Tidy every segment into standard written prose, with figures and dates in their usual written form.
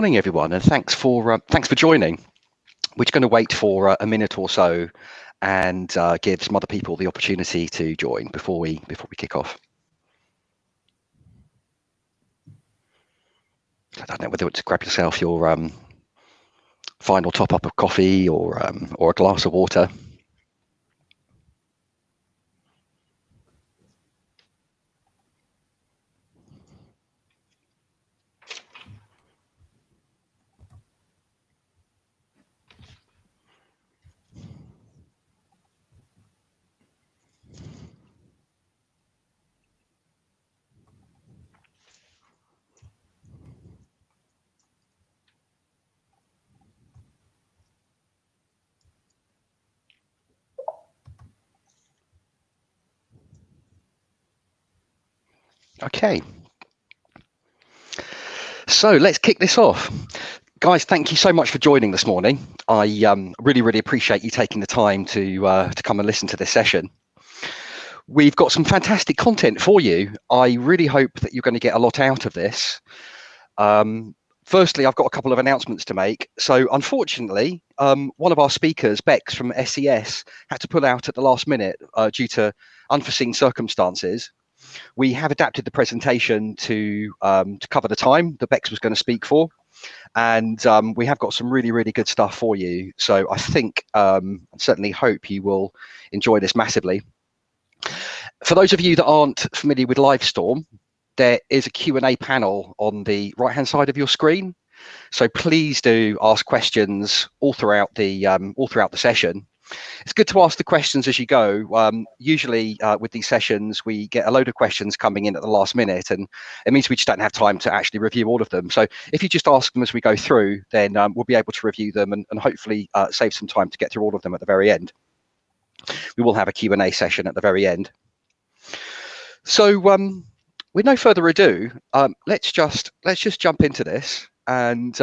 Morning, everyone, and thanks for joining. We're just going to wait for a minute or so and give some other people the opportunity to join before we kick off. I don't know whether to grab yourself your final top up of coffee or a glass of water. Okay. So let's kick this off. Guys, thank you so much for joining this morning. I really appreciate you taking the time to come and listen to this session. We've got some fantastic content for you. I really hope that you're going to get a lot out of this. Firstly, I've got a couple of announcements to make. So unfortunately, one of our speakers, Bex from SES, had to pull out at the last minute due to unforeseen circumstances. We have adapted the presentation to cover the time that Bex was going to speak for. And we have got some really good stuff for you. So I think, certainly hope you will enjoy this massively. For those of you that aren't familiar with Livestorm, there is a Q&A panel on the right-hand side of your screen. So please do ask questions all throughout the session. It's good to ask the questions as you go. Usually with these sessions, we get a load of questions coming in at the last minute, and it means we just don't have time to actually review all of them. So if you just ask them as we go through, then we'll be able to review them and hopefully save some time to get through all of them at the very end. We will have a Q&A session at the very end. So with no further ado, let's just jump into this, and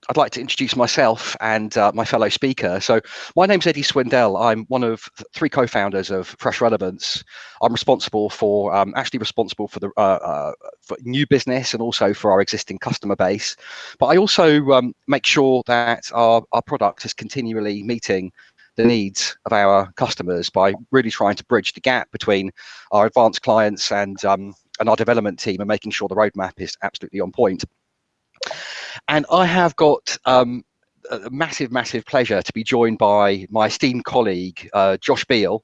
I'd like to introduce myself and my fellow speaker. So my name's Eddie Swindell. I'm one of three co-founders of Fresh Relevance. I'm responsible for the for new business and also for our existing customer base. But I also make sure that our product is continually meeting the needs of our customers by really trying to bridge the gap between our advanced clients and our development team, and making sure the roadmap is absolutely on point. And I have got a massive pleasure to be joined by my esteemed colleague, Josh Beale.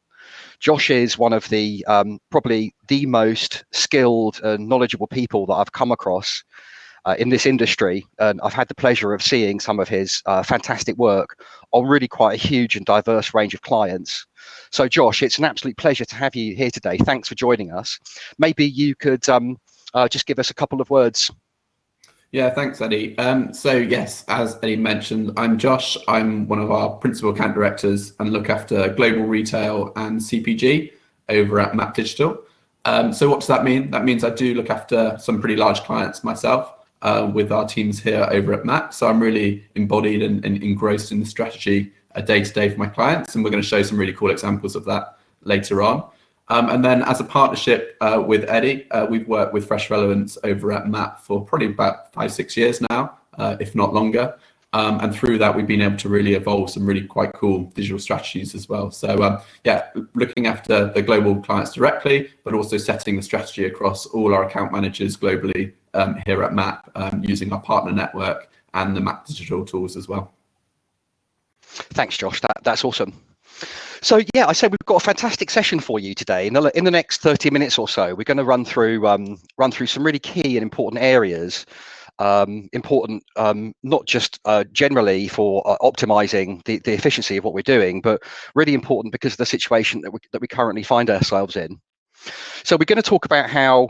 Josh is one of the probably the most skilled and knowledgeable people that I've come across in this industry, and I've had the pleasure of seeing some of his fantastic work on really quite a huge and diverse range of clients. So Josh, it's an absolute pleasure to have you here today. Thanks for joining us. Maybe you could just give us a couple of words. Yeah, thanks, Eddie. So yes, as Eddie mentioned, I'm Josh. I'm one of our principal account directors and look after global retail and CPG over at Map Digital. So what does that mean? That means I do look after some pretty large clients myself with our teams here over at Map. So I'm really embodied and engrossed in the strategy day to day for my clients, and we're going to show some really cool examples of that later on. And then as a partnership with Eddie, we've worked with Fresh Relevance over at MAP for probably about 5-6 years now, if not longer. And through that, we've been able to really evolve some really quite cool digital strategies as well. So yeah, looking after the global clients directly, but also setting the strategy across all our account managers globally here at MAP, using our partner network and the Map Digital tools as well. Thanks, Josh. That's awesome. So yeah, I said we've got a fantastic session for you today. In the next 30 minutes or so, we're going to run through some really key and important areas, not just generally for optimizing the efficiency of what we're doing, but really important because of the situation that we currently find ourselves in. So we're going to talk about how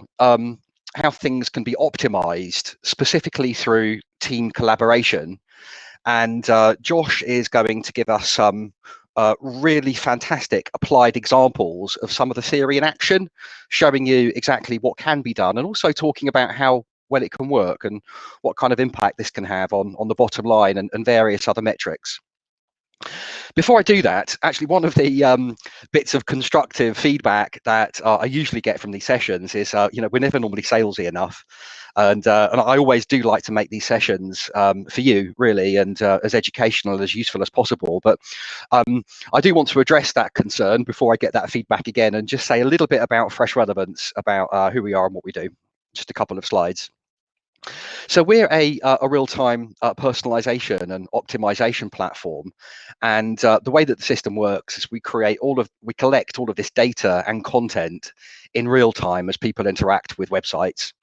things can be optimized specifically through team collaboration, and Josh is going to give us some really fantastic applied examples of some of the theory in action, showing you exactly what can be done, and also talking about how well it can work and what kind of impact this can have on the bottom line and various other metrics. Before I do that, actually, one of the bits of constructive feedback that I usually get from these sessions is, we're never normally salesy enough. And I always do like to make these sessions for you, really, and as educational, as useful as possible. But I do want to address that concern before I get that feedback again and just say a little bit about Fresh Relevance, about who we are and what we do. Just a couple of slides. So we're a real-time personalization and optimization platform, and the way that the system works is we collect all of this data and content in real time as people interact with websites.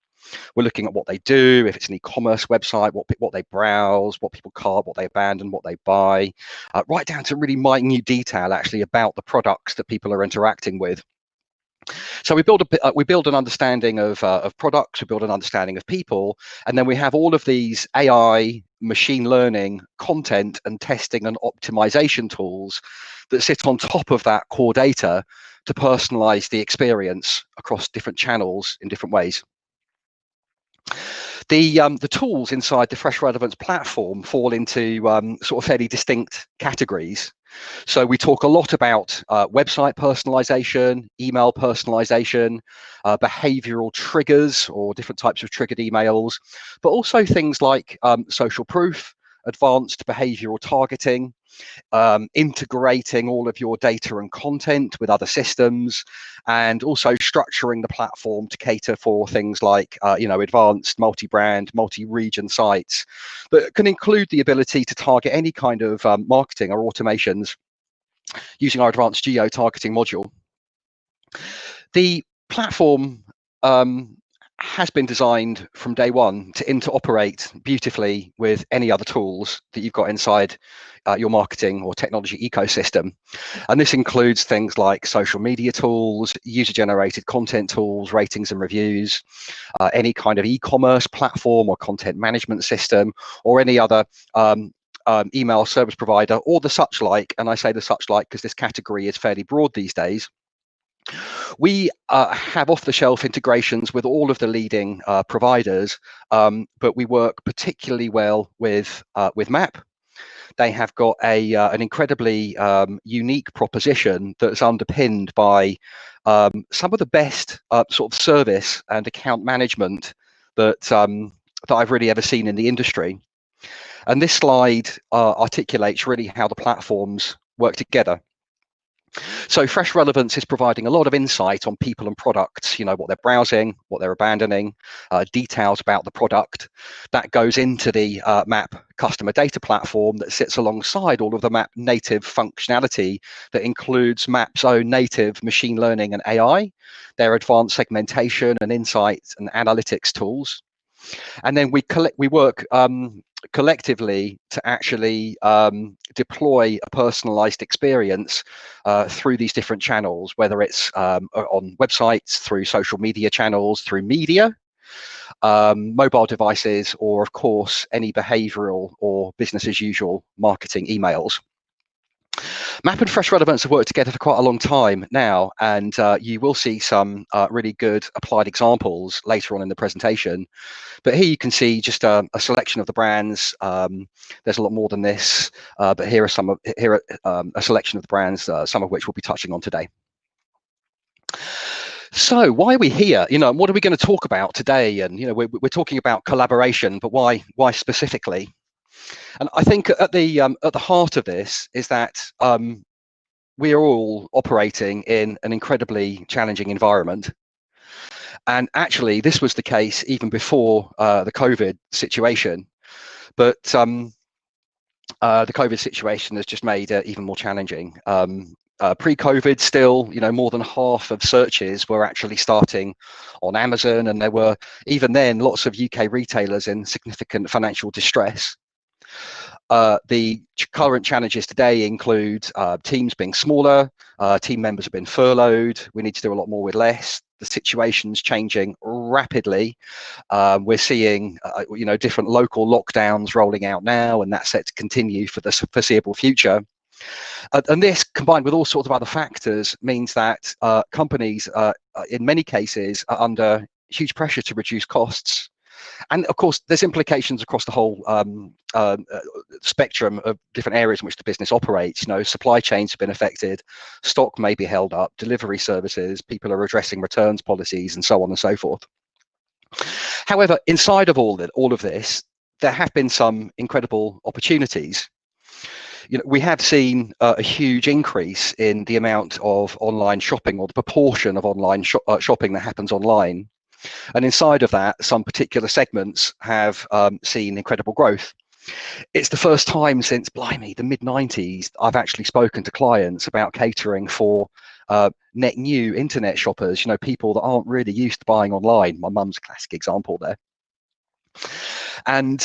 We're looking at what they do, if it's an e-commerce website, what they browse, what people cart, what they abandon, what they buy, right down to really minute detail actually about the products that people are interacting with. So we build an understanding of products, we build an understanding of people, and then we have all of these AI, machine learning, content and testing and optimization tools that sit on top of that core data to personalize the experience across different channels in different ways. The tools inside the Fresh Relevance platform fall into sort of fairly distinct categories. So we talk a lot about website personalization, email personalization, behavioral triggers or different types of triggered emails, but also things like social proof, advanced behavioral targeting, integrating all of your data and content with other systems, and also structuring the platform to cater for things like advanced multi-brand, multi-region sites that can include the ability to target any kind of marketing or automations using our advanced geo-targeting module. The platform has been designed from day one to interoperate beautifully with any other tools that you've got inside your marketing or technology ecosystem. And this includes things like social media tools, user-generated content tools, ratings and reviews, any kind of e-commerce platform or content management system, or any other email service provider, or the such like. And I say the such like because this category is fairly broad these days. We have off-the-shelf integrations with all of the leading providers, but we work particularly well with MAP. They have got an incredibly unique proposition that's underpinned by some of the best sort of service and account management that I've really ever seen in the industry. And this slide articulates really how the platforms work together. So Fresh Relevance is providing a lot of insight on people and products, what they're browsing, what they're abandoning, details about the product. That goes into the MAP customer data platform that sits alongside all of the MAP native functionality that includes MAP's own native machine learning and AI, their advanced segmentation and insights and analytics tools. And then we work collectively to actually deploy a personalized experience through these different channels, whether it's on websites, through social media channels, through media, mobile devices, or of course any behavioral or business as usual marketing emails. MAP and Fresh Relevance have worked together for quite a long time now, and you will see some really good applied examples later on in the presentation. But here you can see just a selection of the brands. There's a lot more than this, but here are a selection of the brands, some of which we'll be touching on today. So why are we here? What are we going to talk about today? And we're talking about collaboration, but why specifically? And I think at the heart of this is that we are all operating in an incredibly challenging environment. And actually, this was the case even before the COVID situation. But the COVID situation has just made it even more challenging. Pre-COVID, still, more than half of searches were actually starting on Amazon, and there were even then lots of UK retailers in significant financial distress. The current challenges today include teams being smaller, team members have been furloughed, we need to do a lot more with less. The situation's changing rapidly. We're seeing different local lockdowns rolling out now, and that's set to continue for the foreseeable future. And this, combined with all sorts of other factors, means that companies, in many cases, are under huge pressure to reduce costs. And of course, there's implications across the whole spectrum of different areas in which the business operates. You know, supply chains have been affected, stock may be held up, delivery services, people are addressing returns policies, and so on and so forth. However, inside of all of this, there have been some incredible opportunities. You know, we have seen a huge increase in the amount of online shopping, or the proportion of online shopping that happens online. And inside of that, some particular segments have seen incredible growth. It's the first time since, blimey, the mid-90s, I've actually spoken to clients about catering for net new internet shoppers, you know, people that aren't really used to buying online. My mum's a classic example there. And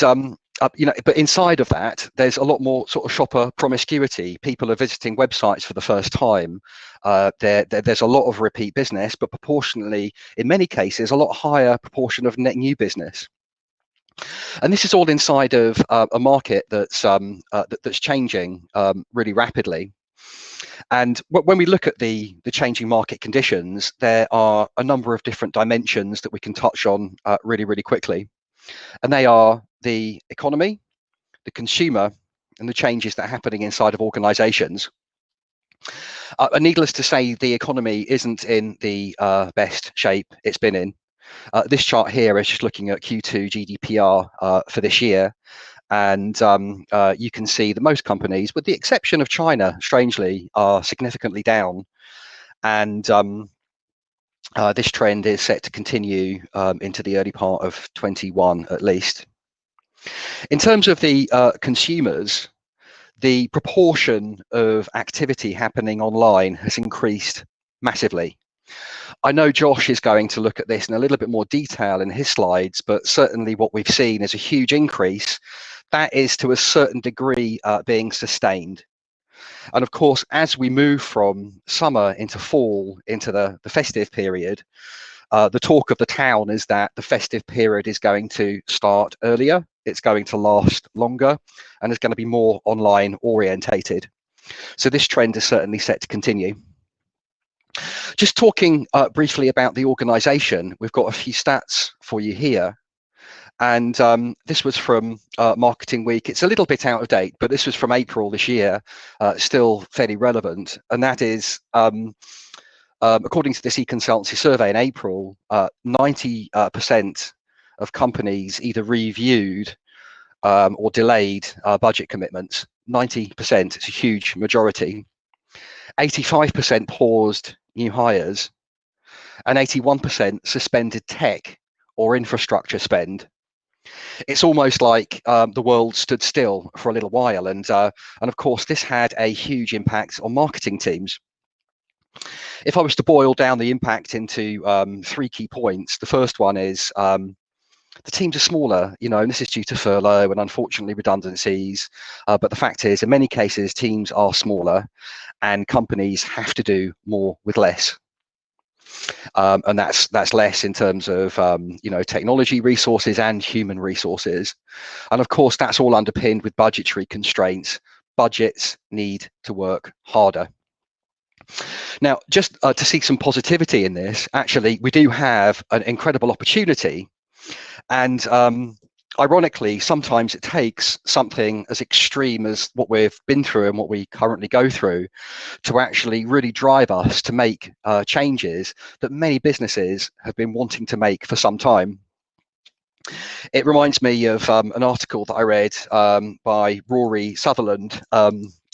you know, but inside of that, there's a lot more sort of shopper promiscuity. People are visiting websites for the first time. There's a lot of repeat business, but proportionally, in many cases, a lot higher proportion of net new business. And this is all inside of a market that's changing really rapidly. And when we look at the changing market conditions, there are a number of different dimensions that we can touch on really, really quickly. And they are the economy, the consumer, and the changes that are happening inside of organizations. Needless to say, the economy isn't in the best shape it's been in. This chart here is just looking at Q2 GDPR for this year. And you can see that most companies, with the exception of China, strangely, are significantly down. And this trend is set to continue into the early part of 21 at least. In terms of the consumers, the proportion of activity happening online has increased massively. I know Josh is going to look at this in a little bit more detail in his slides, but certainly what we've seen is a huge increase that is to a certain degree being sustained. And of course, as we move from summer into fall, into the festive period, the talk of the town is that the festive period is going to start earlier, it's going to last longer, and it's going to be more online orientated. So this trend is certainly set to continue. Just talking briefly about the organization, we've got a few stats for you here. And this was from Marketing Week. It's a little bit out of date, but this was from April this year, still fairly relevant. And that is, according to this e-consultancy survey in April, 90% of companies either reviewed or delayed budget commitments. 90%, it's a huge majority. 85% paused new hires, and 81% suspended tech or infrastructure spend. It's almost like the world stood still for a little while, and of course this had a huge impact on marketing teams. If I was to boil down the impact into 3 key points, the first one is the teams are smaller, you know, and this is due to furlough and unfortunately redundancies. But the fact is, in many cases, teams are smaller, and companies have to do more with less. And that's less in terms of you know, technology resources and human resources. And of course, that's all underpinned with budgetary constraints. Budgets need to work harder. Now, just to see some positivity in this, actually, we do have an incredible opportunity. And ironically, sometimes it takes something as extreme as what we've been through and what we currently go through to actually really drive us to make changes that many businesses have been wanting to make for some time. It reminds me of an article that I read by Rory Sutherland,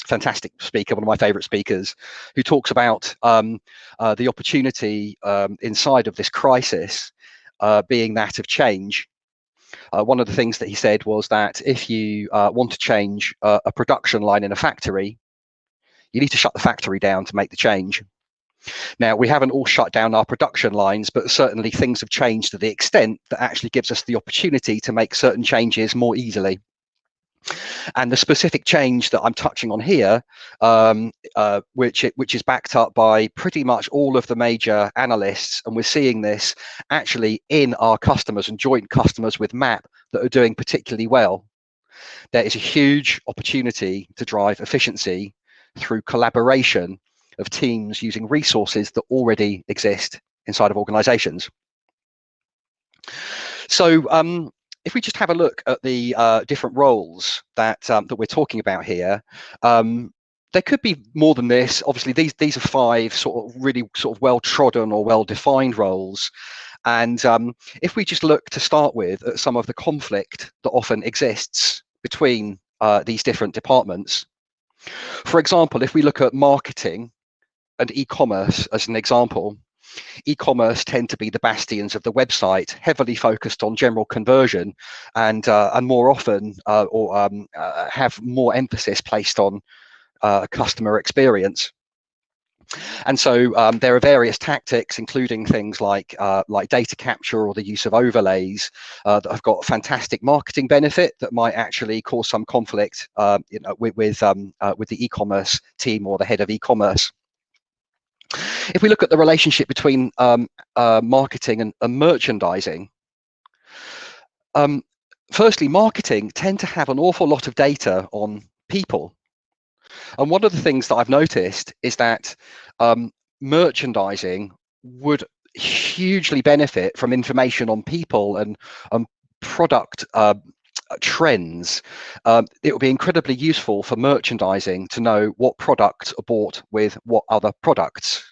fantastic speaker, one of my favorite speakers, who talks about the opportunity inside of this crisis being that of change. One of the things that he said was that if you want to change a production line in a factory, you need to shut the factory down to make the change. Now, we haven't all shut down our production lines, but certainly things have changed to the extent that actually gives us the opportunity to make certain changes more easily. And the specific change that I'm touching on here, which is backed up by pretty much all of the major analysts, and we're seeing this actually in our customers and joint customers with MAP that are doing particularly well. There is a huge opportunity to drive efficiency through collaboration of teams using resources that already exist inside of organizations. So if we just have a look at the different roles that that we're talking about here, there could be more than this. Obviously, these are 5 sort of really sort of well-trodden or well-defined roles. And if we just look to start with at some of the conflict that often exists between these different departments. For example, if we look at marketing and e-commerce as an example, e-commerce tend to be the bastions of the website, heavily focused on general conversion, and more often have more emphasis placed on customer experience. And so there are various tactics, including things like data capture or the use of overlays that have got fantastic marketing benefit that might actually cause some conflict, with the e-commerce team or the head of e-commerce. If we look at the relationship between marketing and merchandising, firstly, marketing tend to have an awful lot of data on people. And one of the things that I've noticed is that merchandising would hugely benefit from information on people and product trends. It would be incredibly useful for merchandising to know what products are bought with what other products.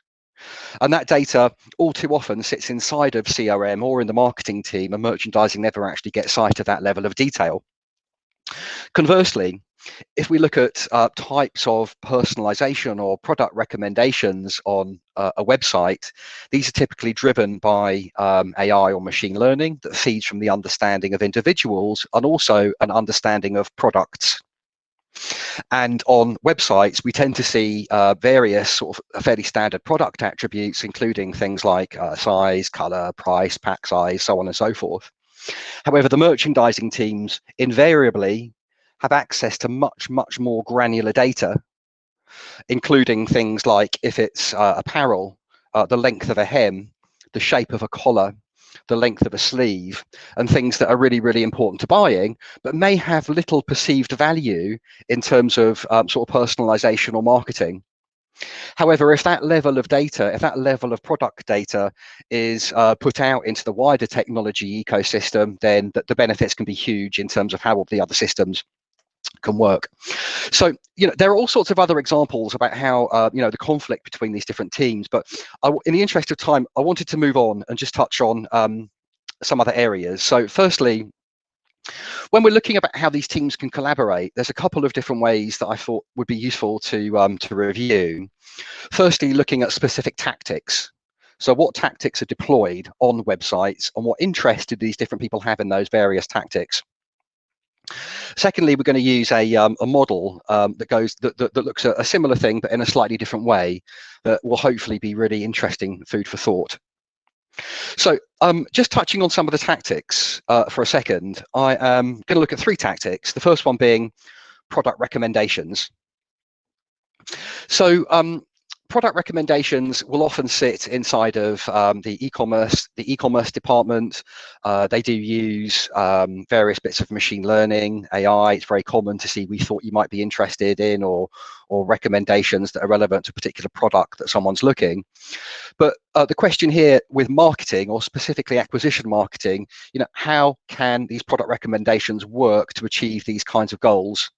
And that data all too often sits inside of CRM or in the marketing team, and merchandising never actually gets sight of that level of detail. Conversely, if we look at types of personalization or product recommendations on a website, these are typically driven by AI or machine learning that feeds from the understanding of individuals and also an understanding of products. And on websites, we tend to see various sort of fairly standard product attributes, including things like size, color, price, pack size, so on and so forth. However, the merchandising teams invariably have access to much more granular data, including things like if it's apparel, the length of a hem, the shape of a collar, the length of a sleeve, and things that are really important to buying, but may have little perceived value in terms of sort of personalization or marketing. However, if that level of data, if that level of product data is put out into the wider technology ecosystem, then the benefits can be huge in terms of how all the other systems can work. So, there are all sorts of other examples about how, the conflict between these different teams. But in the interest of time, I wanted to move on and just touch on some other areas. So firstly, when we're looking about how these teams can collaborate, there's a couple of different ways that I thought would be useful to review. Firstly, looking at specific tactics. So what tactics are deployed on websites and what interest do these different people have in those various tactics? Secondly, we're going to use a model that looks at a similar thing, but in a slightly different way, that will hopefully be really interesting food for thought. So just touching on some of the tactics for a second, I am going to look at 3 tactics. The first one being product recommendations. So product recommendations will often sit inside of the e-commerce department. They do use various bits of machine learning, AI. It's very common to see we thought you might be interested in, or recommendations that are relevant to a particular product that someone's looking. But the question here with marketing, or specifically acquisition marketing, how can these product recommendations work to achieve these kinds of goals?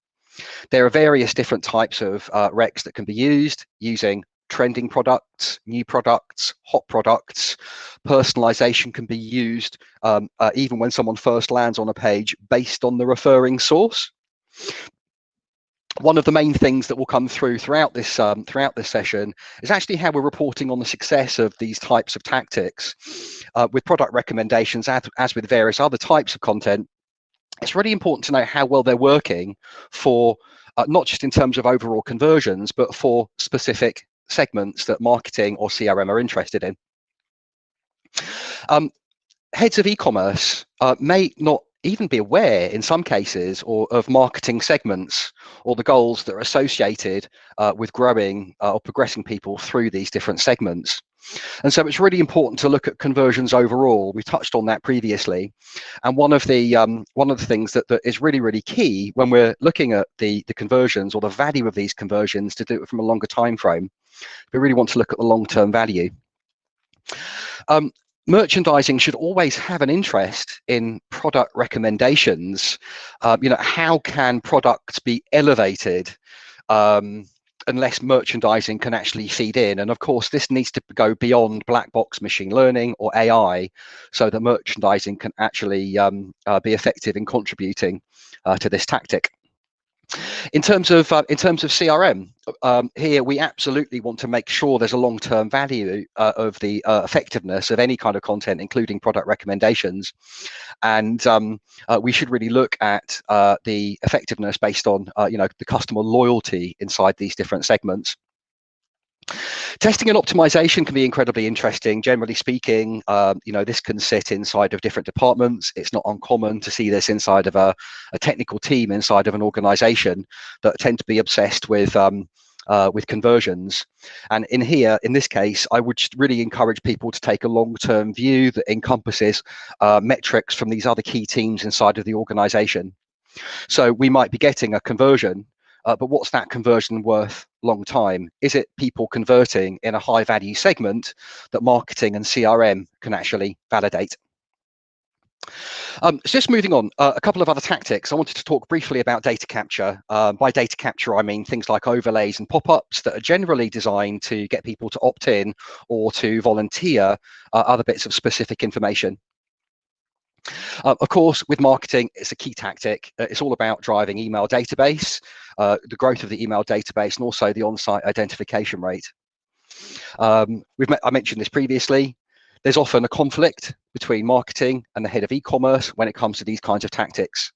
There are various different types of recs that can be used using trending products, new products, hot products. Personalization can be used even when someone first lands on a page based on the referring source. One of the main things that will come throughout this session is actually how we're reporting on the success of these types of tactics with product recommendations, as with various other types of content. It's really important to know how well they're working for not just in terms of overall conversions, but for specific segments that marketing or CRM are interested in. Heads of e-commerce may not even be aware in some cases of marketing segments or the goals that are associated with growing or progressing people through these different segments. And so it's really important to look at conversions overall. We touched on that previously. And one of the things that is really key when we're looking at the conversions or the value of these conversions, to do it from a longer time frame, we really want to look at the long-term value. merchandising should always have an interest in product recommendations. How can products be elevated unless merchandising can actually feed in? And of course, this needs to go beyond black box machine learning or AI, so that merchandising can actually be effective in contributing to this tactic. In terms of CRM, here we absolutely want to make sure there's a long-term value of the effectiveness of any kind of content, including product recommendations, and we should really look at the effectiveness based on the customer loyalty inside these different segments. Testing and optimization can be incredibly interesting. Generally speaking, this can sit inside of different departments. It's not uncommon to see this inside of a technical team inside of an organization that tend to be obsessed with conversions. And in this case, I would really encourage people to take a long-term view that encompasses metrics from these other key teams inside of the organization. So we might be getting a conversion, but what's that conversion worth long time? Is it people converting in a high value segment that marketing and CRM can actually validate? So just moving on, a couple of other tactics. I wanted to talk briefly about data capture. By data capture, I mean things like overlays and pop-ups that are generally designed to get people to opt in or to volunteer other bits of specific information. Of course, with marketing, it's a key tactic. It's all about driving email database, the growth of the email database, and also the on-site identification rate. I mentioned this previously. There's often a conflict between marketing and the head of e-commerce when it comes to these kinds of tactics.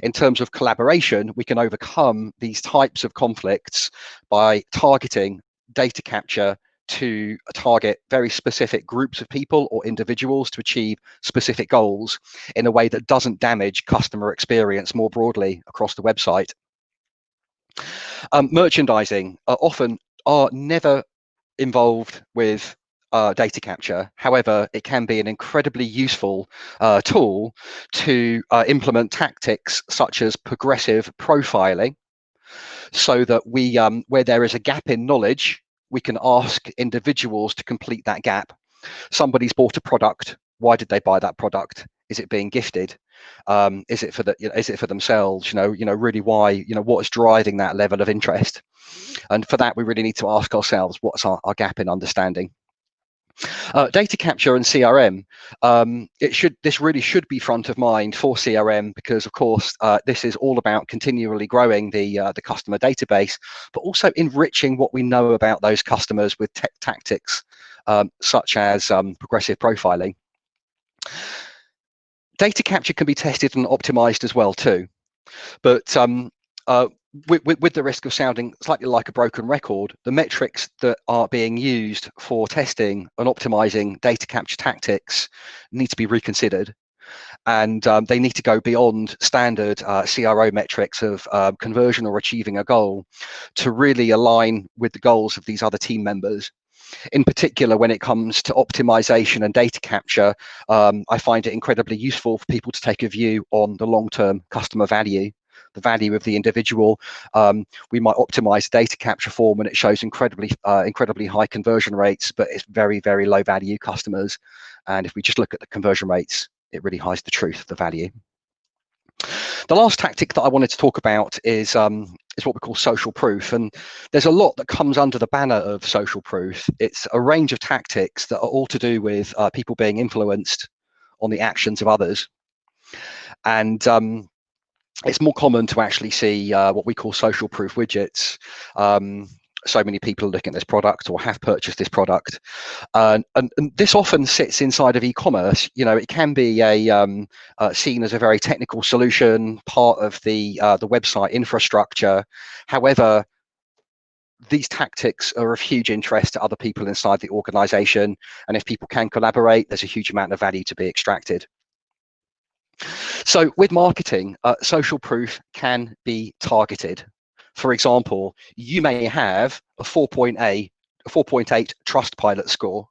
In terms of collaboration, we can overcome these types of conflicts by targeting data capture to target very specific groups of people or individuals to achieve specific goals in a way that doesn't damage customer experience more broadly across the website. Merchandising often are never involved with data capture. However, it can be an incredibly useful tool to implement tactics such as progressive profiling, so that we, where there is a gap in knowledge, we can ask individuals to complete that gap. Somebody's bought a product. Why did they buy that product? Is it being gifted? Is it for themselves? Really why? What's driving that level of interest? And for that, we really need to ask ourselves, what's our gap in understanding? Data capture and CRM, this really should be front of mind for CRM, because of course this is all about continually growing the customer database, but also enriching what we know about those customers with tactics such as progressive profiling. Data capture can be tested and optimized as well too, but with the risk of sounding slightly like a broken record, the metrics that are being used for testing and optimizing data capture tactics need to be reconsidered. And they need to go beyond standard CRO metrics of conversion or achieving a goal to really align with the goals of these other team members. In particular, when it comes to optimization and data capture, I find it incredibly useful for people to take a view on the long-term customer value, the value of the individual. We might optimize data capture form and it shows incredibly high conversion rates, but it's very, very low value customers. And if we just look at the conversion rates, it really hides the truth of the value. The last tactic that I wanted to talk about is what we call social proof. And there's a lot that comes under the banner of social proof. It's a range of tactics that are all to do with people being influenced on the actions of others. And it's more common to actually see what we call social proof widgets. So many people are looking at this product or have purchased this product, and this often sits inside of e-commerce. It can be seen as a very technical solution, part of the website infrastructure. However, these tactics are of huge interest to other people inside the organization, and if people can collaborate, there's a huge amount of value to be extracted. So with marketing, social proof can be targeted. For example, you may have a 4.8 Trustpilot score,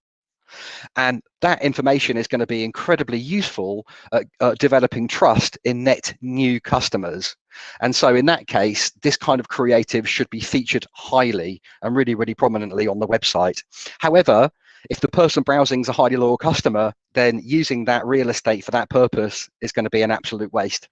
and that information is going to be incredibly useful at developing trust in net new customers. And so in that case, this kind of creative should be featured highly and really, really prominently on the website. However, If the person browsing is a highly loyal customer, then using that real estate for that purpose is going to be an absolute waste.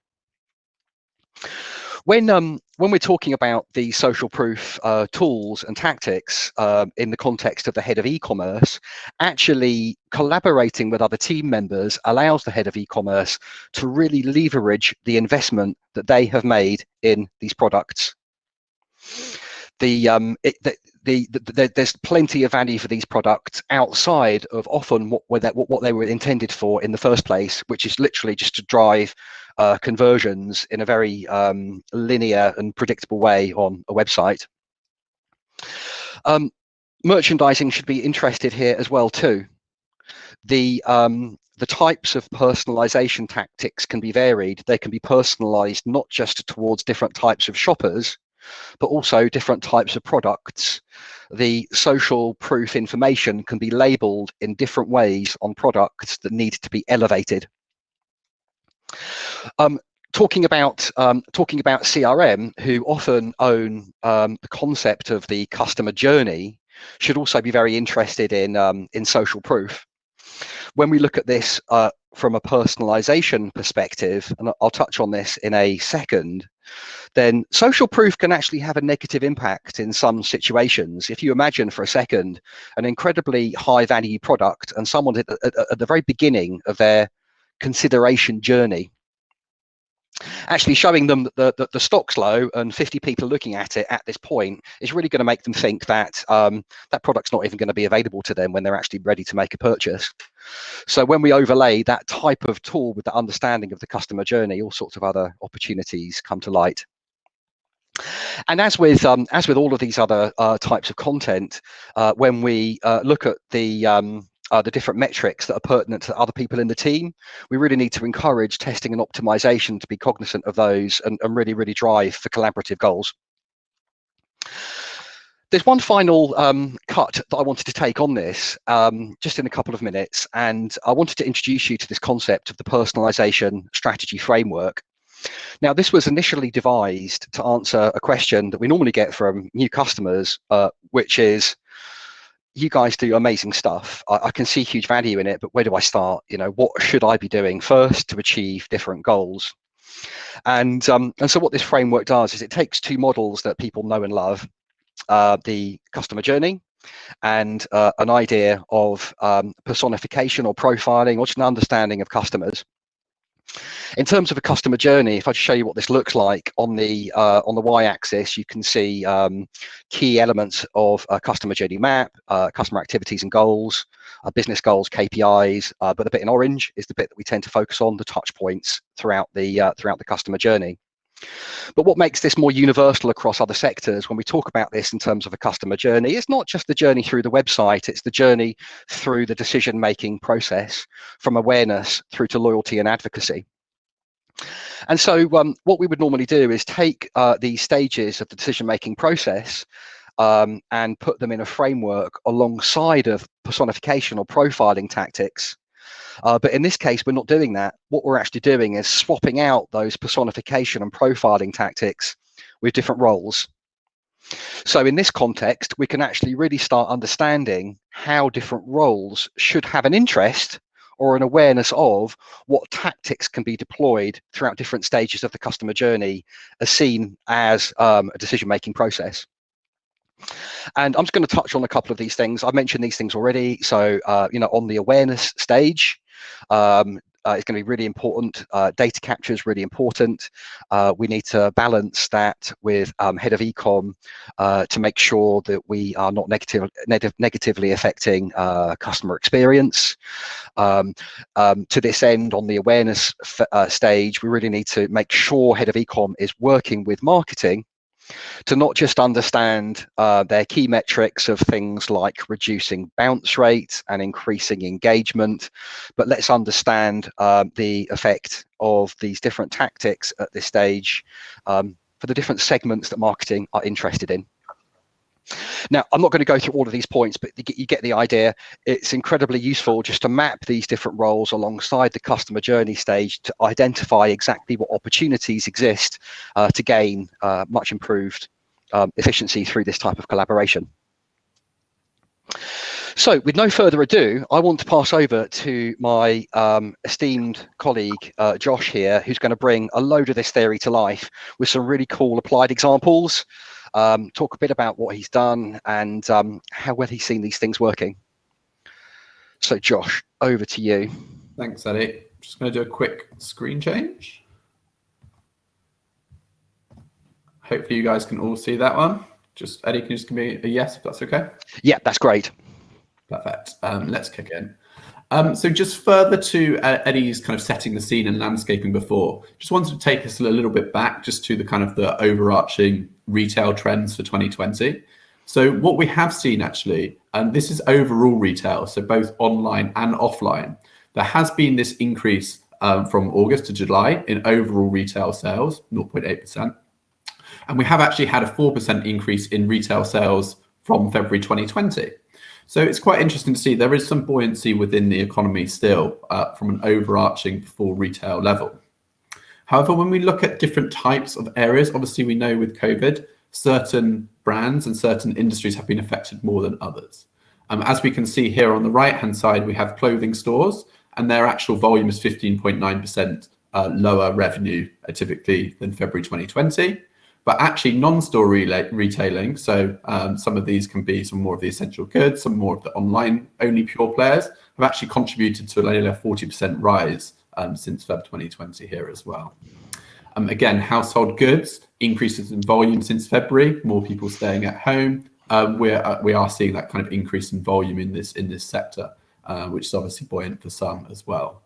When we're talking about the social proof tools and tactics in the context of the head of e-commerce, actually collaborating with other team members allows the head of e-commerce to really leverage the investment that they have made in these products. There's plenty of value for these products outside of often what they were intended for in the first place, which is literally just to drive conversions in a very linear and predictable way on a website. Merchandising should be interested here as well too. The types of personalization tactics can be varied. They can be personalized not just towards different types of shoppers, but also different types of products. The social proof information can be labeled in different ways on products that need to be elevated. Talking about CRM, who often own the concept of the customer journey, should also be very interested in social proof. When we look at this from a personalization perspective, and I'll touch on this in a second, then social proof can actually have a negative impact in some situations. If you imagine for a second an incredibly high value product and someone at the very beginning of their consideration journey, actually showing them that the stock's low and 50 people are looking at it at this point is really going to make them think that that product's not even going to be available to them when they're actually ready to make a purchase. So when we overlay that type of tool with the understanding of the customer journey, all sorts of other opportunities come to light. And as with all of these other types of content, when we look at the different metrics that are pertinent to other people in the team, we really need to encourage testing and optimization to be cognizant of those and really drive for collaborative goals. There's one final cut that I wanted to take on this just in a couple of minutes, and I wanted to introduce you to this concept of the personalization strategy framework. Now, this was initially devised to answer a question that we normally get from new customers, which is, you guys do amazing stuff. I can see huge value in it, but where do I start? You know, what should I be doing first to achieve different goals? And so what this framework does is it takes two models that people know and love, the customer journey and an idea of personification or profiling, or just an understanding of customers. In terms of a customer journey, if I just show you what this looks like on the y-axis, you can see key elements of a customer journey map, customer activities and goals, business goals, KPIs, but the bit in orange is the bit that we tend to focus on, the touch points throughout the customer journey. But what makes this more universal across other sectors when we talk about this in terms of a customer journey, it's not just the journey through the website, it's the journey through the decision-making process, from awareness through to loyalty and advocacy. And so what we would normally do is take these stages of the decision-making process and put them in a framework alongside of personification or profiling tactics. But in this case, we're not doing that. What we're actually doing is swapping out those personification and profiling tactics with different roles. So in this context, we can actually really start understanding how different roles should have an interest or an awareness of what tactics can be deployed throughout different stages of the customer journey as seen as a decision-making process. And I'm just going to touch on a couple of these things. I mentioned these things already. So, on the awareness stage, it's going to be really important. Data capture is really important. We need to balance that with head of ecom to make sure that we are not negatively affecting customer experience. To this end, on the awareness stage, we really need to make sure head of ecom is working with marketing to not just understand their key metrics of things like reducing bounce rates and increasing engagement, but let's understand the effect of these different tactics at this stage for the different segments that marketing are interested in. Now, I'm not going to go through all of these points, but you get the idea. It's incredibly useful just to map these different roles alongside the customer journey stage to identify exactly what opportunities exist to gain much improved efficiency through this type of collaboration. So with no further ado, I want to pass over to my esteemed colleague, Josh here, who's going to bring a load of this theory to life with some really cool applied examples, talk a bit about what he's done and how well he's seen these things working. So Josh, over to you. Thanks, Eddie. Just going to do a quick screen change. Hopefully you guys can all see that one. Just Eddie, can you just give me a yes if that's okay? Yeah, that's great. Perfect. Let's kick in. So just further to Eddie's kind of setting the scene and landscaping before, just wanted to take us a little bit back just to the kind of the overarching retail trends for 2020. So what we have seen actually, and this is overall retail, so both online and offline, there has been this increase from August to July in overall retail sales, 0.8%. And we have actually had a 4% increase in retail sales from February 2020. So it's quite interesting to see there is some buoyancy within the economy still from an overarching full retail level. However, when we look at different types of areas, obviously we know with COVID, certain brands and certain industries have been affected more than others. As we can see here on the right-hand side, we have clothing stores and their actual volume is 15.9% lower revenue typically than February 2020. But actually non-store retailing, so some of these can be some more of the essential goods, some more of the online only pure players, have actually contributed to nearly a 40% rise since Feb 2020 here as well. Again, household goods, increases in volume since February, more people staying at home. We are seeing that kind of increase in volume in this sector, which is obviously buoyant for some as well.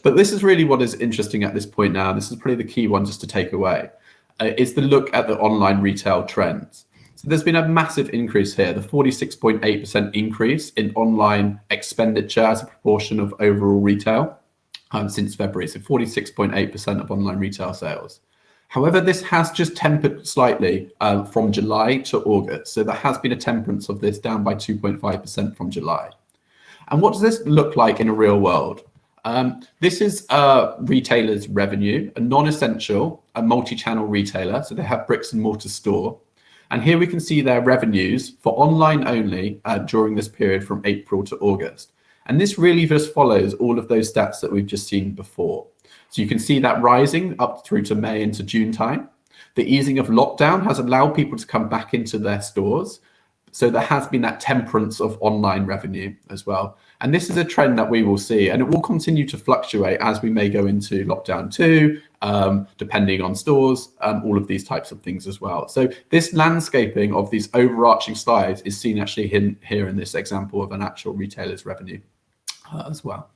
But this is really what is interesting at this point now. This is probably the key one just to take away. Is the look at the online retail trends. So there's been a massive increase here, the 46.8% increase in online expenditure as a proportion of overall retail since February, so 46.8% of online retail sales. However, this has just tempered slightly from July to August. So there has been a temperance of this down by 2.5% from July. And what does this look like in a real world? This is a retailer's revenue, a non-essential, a multi-channel retailer. So they have bricks and mortar store. And here we can see their revenues for online only during this period from April to August. And this really just follows all of those stats that we've just seen before. So you can see that rising up through to May into June time. The easing of lockdown has allowed people to come back into their stores. So there has been that temperance of online revenue as well. And this is a trend that we will see, and it will continue to fluctuate as we may go into lockdown 2, depending on stores, all of these types of things as well. So this landscaping of these overarching slides is seen actually here in this example of an actual retailer's revenue as well.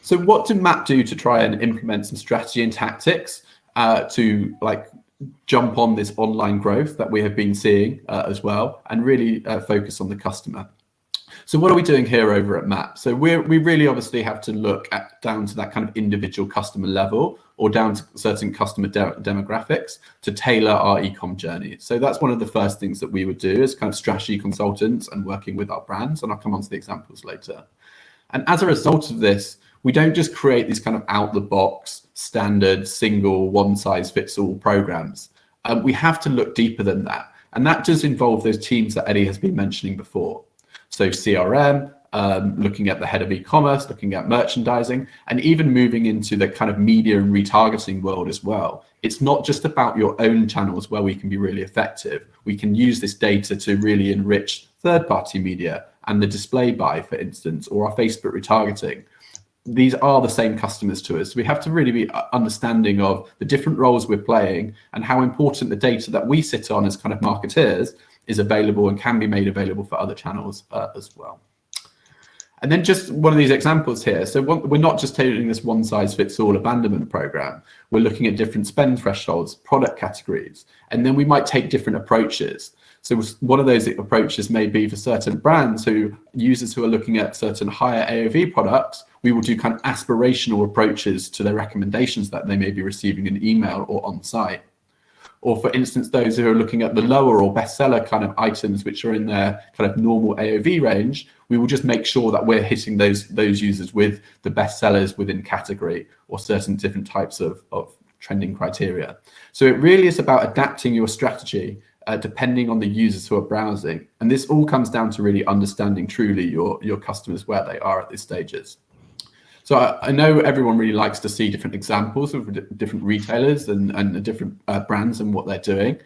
So what did Matt do to try and implement some strategy and tactics to jump on this online growth that we have been seeing as well, and really focus on the customer? So what are we doing here over at MAP? So we really obviously have to look down to that kind of individual customer level or down to certain customer demographics to tailor our e-com journey. So that's one of the first things that we would do as kind of strategy consultants and working with our brands. And I'll come on to the examples later. And as a result of this, we don't just create these kind of out-the-box, standard, single, one-size-fits-all programs. We have to look deeper than that. And that does involve those teams that Eddie has been mentioning before. So CRM, looking at the head of e-commerce, looking at merchandising, and even moving into the kind of media and retargeting world as well. It's not just about your own channels where we can be really effective. We can use this data to really enrich third-party media and the display buy, for instance, or our Facebook retargeting. These are the same customers to us. So we have to really be understanding of the different roles we're playing and how important the data that we sit on as kind of marketeers is available and can be made available for other channels as well. And then just one of these examples here. So we're not just taking this one size fits all abandonment program. We're looking at different spend thresholds, product categories, and then we might take different approaches. So one of those approaches may be for certain brands users who are looking at certain higher AOV products, we will do kind of aspirational approaches to their recommendations that they may be receiving in email or on site. Or for instance, those who are looking at the lower or bestseller kind of items, which are in their kind of normal AOV range, we will just make sure that we're hitting those users with the bestsellers within category or certain different types of trending criteria. So it really is about adapting your strategy depending on the users who are browsing. And this all comes down to really understanding truly your customers where they are at these stages. So I know everyone really likes to see different examples of different retailers and different brands and what they're doing.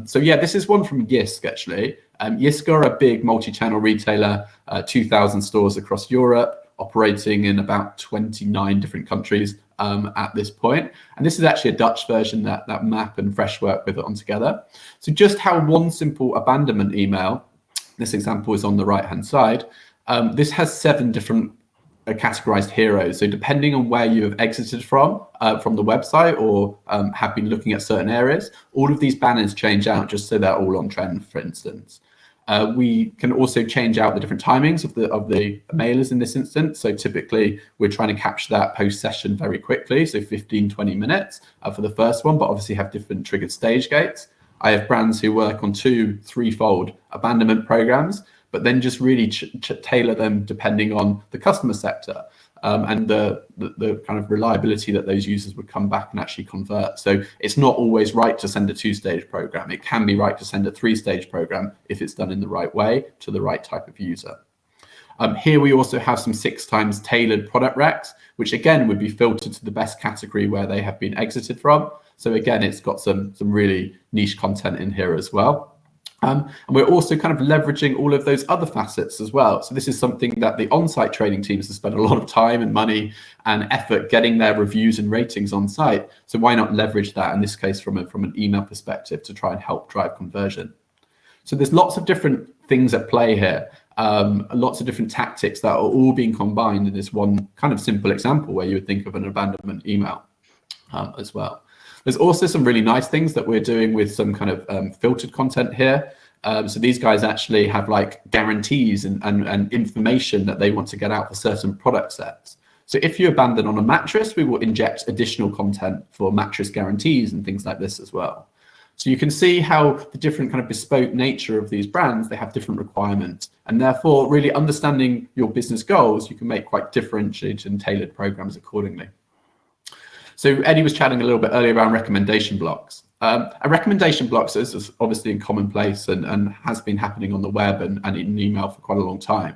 So yeah, this is one from Jysk actually. Jysk are a big multi-channel retailer, 2,000 stores across Europe, operating in about 29 different countries at this point. And this is actually a Dutch version that Map and Fresh work with it on together. So just how one simple abandonment email, this example is on the right-hand side, this has 7 different categorized heroes. So depending on where you have exited from the website or have been looking at certain areas, all of these banners change out just so they're all on trend, for instance. We can also change out the different timings of the mailers in this instance. So typically we're trying to capture that post session very quickly. So 15, 20 minutes for the first one, but obviously have different triggered stage gates. I have brands who work on 2, 3-fold abandonment programs, but then just really tailor them depending on the customer sector and the kind of reliability that those users would come back and actually convert. So it's not always right to send a 2-stage program. It can be right to send a 3-stage program if it's done in the right way to the right type of user. Here we also have some 6 times tailored product recs, which again would be filtered to the best category where they have been exited from. So again, it's got some really niche content in here as well. And we're also kind of leveraging all of those other facets as well. So this is something that the on-site training teams have spent a lot of time and money and effort getting their reviews and ratings on site. So why not leverage that in this case from an email perspective to try and help drive conversion? So there's lots of different things at play here, lots of different tactics that are all being combined in this one kind of simple example where you would think of an abandonment email as well. There's also some really nice things that we're doing with some kind of filtered content here. So these guys actually have like guarantees and information that they want to get out for certain product sets. So if you abandon on a mattress, we will inject additional content for mattress guarantees and things like this as well. So you can see how the different kind of bespoke nature of these brands, they have different requirements. And therefore, really understanding your business goals, you can make quite differentiated and tailored programs accordingly. So Eddie was chatting a little bit earlier around recommendation blocks. A recommendation blocks is obviously in commonplace and has been happening on the web and in email for quite a long time.